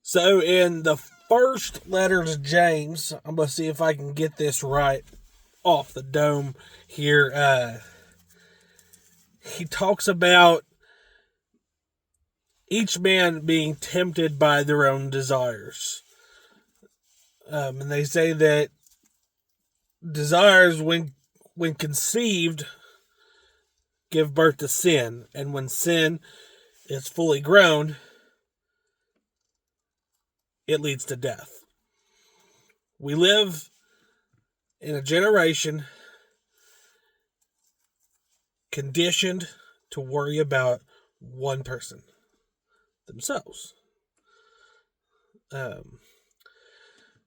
So, in the first letter to James, I'm going to see if I can get this right off the dome here. He talks about each man being tempted by their own desires. And they say that desires, when conceived, give birth to sin. And when sin is fully grown, it leads to death. We live in a generation conditioned to worry about one person, themselves.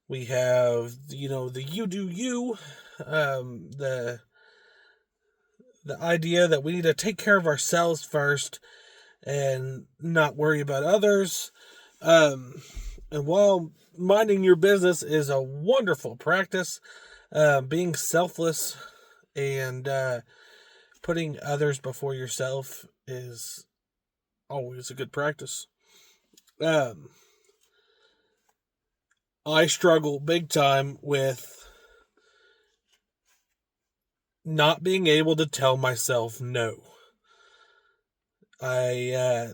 We have, the you do you, the idea that we need to take care of ourselves first and not worry about others. And while minding your business is a wonderful practice, being selfless and putting others before yourself is always a good practice. I struggle big time with not being able to tell myself no. I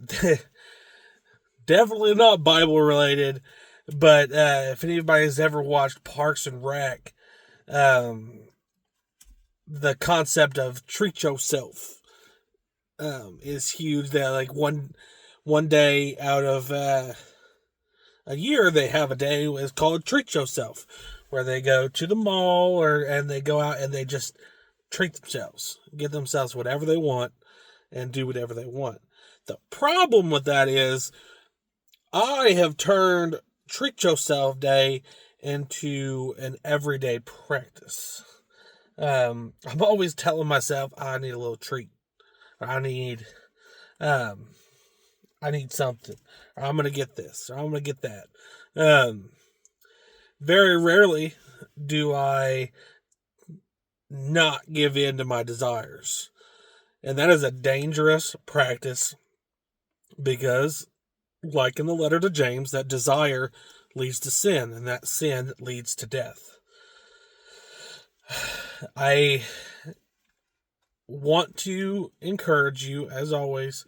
definitely not Bible related, but if anybody's ever watched Parks and Rec, the concept of treat yourself is huge. That like one day out of a year, they have a day is called Treat Yourself, where they go to the mall and they go out and they just treat themselves, get themselves whatever they want, and do whatever they want. The problem with that is I have turned Treat Yourself Day into an everyday practice. I'm always telling myself I need a little treat, or I need something, or I'm gonna get this, or I'm gonna get that. Very rarely do I not give in to my desires, and that is a dangerous practice because, like in the letter to James, that desire leads to sin, and that sin leads to death. I want to encourage you, as always.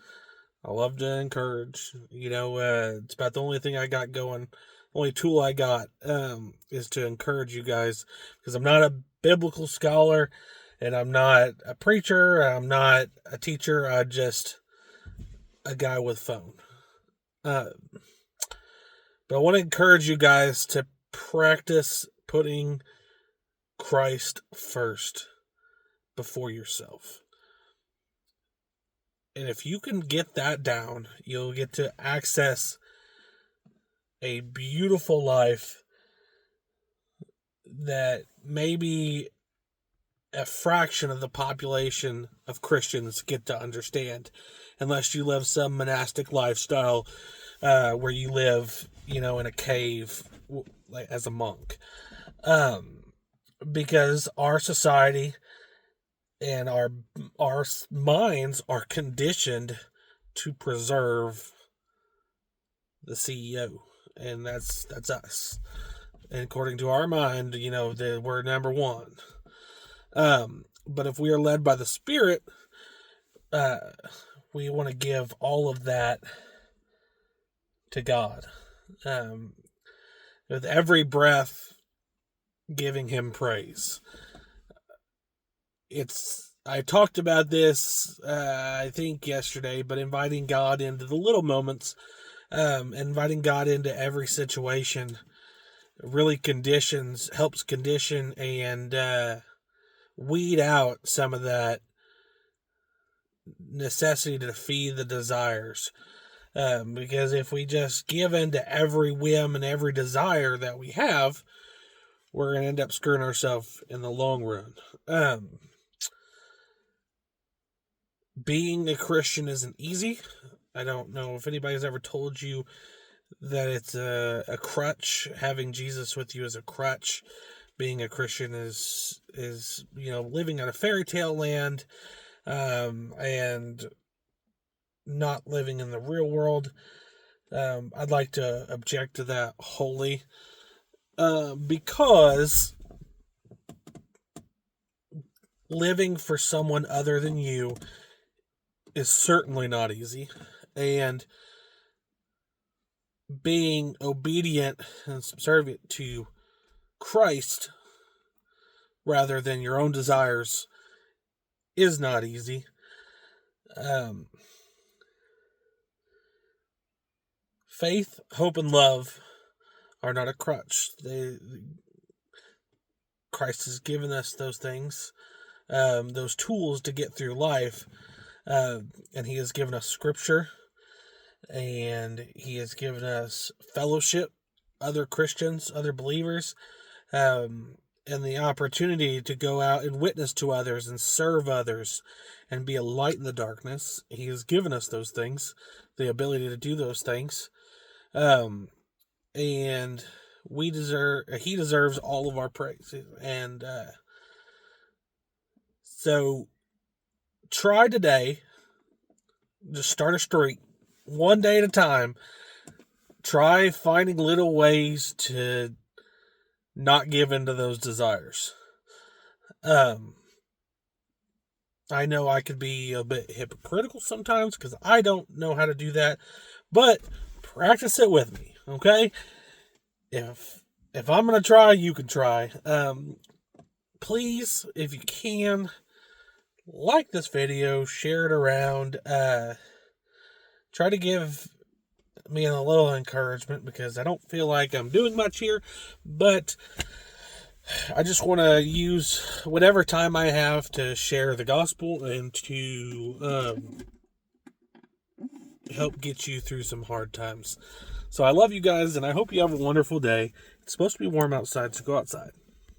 I love to encourage. It's about the only thing I got going. Only tool I got is to encourage you guys, because I'm not a biblical scholar, and I'm not a preacher. I'm not a teacher. I'm just a guy with a phone. But I want to encourage you guys to practice putting Christ first before yourself. And if you can get that down, you'll get to access a beautiful life that maybe a fraction of the population of Christians get to understand, unless you live some monastic lifestyle where you live, in a cave as a monk. Because our society and our minds are conditioned to preserve the CEO, and that's us. And according to our mind, we're number one. But if we are led by the Spirit, we want to give all of that to God. With every breath, giving Him praise. I talked about this, I think yesterday, but inviting God into the little moments, inviting God into every situation really helps condition and weed out some of that necessity to feed the desires. Because if we just give in to every whim and every desire that we have, we're going to end up screwing ourselves in the long run. Being a Christian isn't easy. I don't know if anybody's ever told you that it's a crutch. Having Jesus with you is a crutch. Being a Christian is living in a fairy tale land, and not living in the real world. I'd like to object to that wholly, because living for someone other than you is certainly not easy, and being obedient and subservient to Christ rather than your own desires is not easy. Faith, hope, and love are not a crutch. Christ has given us those things, those tools to get through life, and He has given us Scripture, and He has given us fellowship, other Christians, other believers, and the opportunity to go out and witness to others and serve others and be a light in the darkness. He has given us those things, the ability to do those things. And He deserves all of our praise. And so try today, just start a streak, one day at a time. Try finding little ways to not give in to those desires. I know I could be a bit hypocritical sometimes because I don't know how to do that, but practice it with me, okay? If I'm gonna try, you can try. Please, if you can, like this video, share it around. Try to give me a little encouragement because I don't feel like I'm doing much here, but I just want to use whatever time I have to share the gospel and to help get you through some hard times. So I love you guys, and I hope you have a wonderful day. It's supposed to be warm outside, so go outside.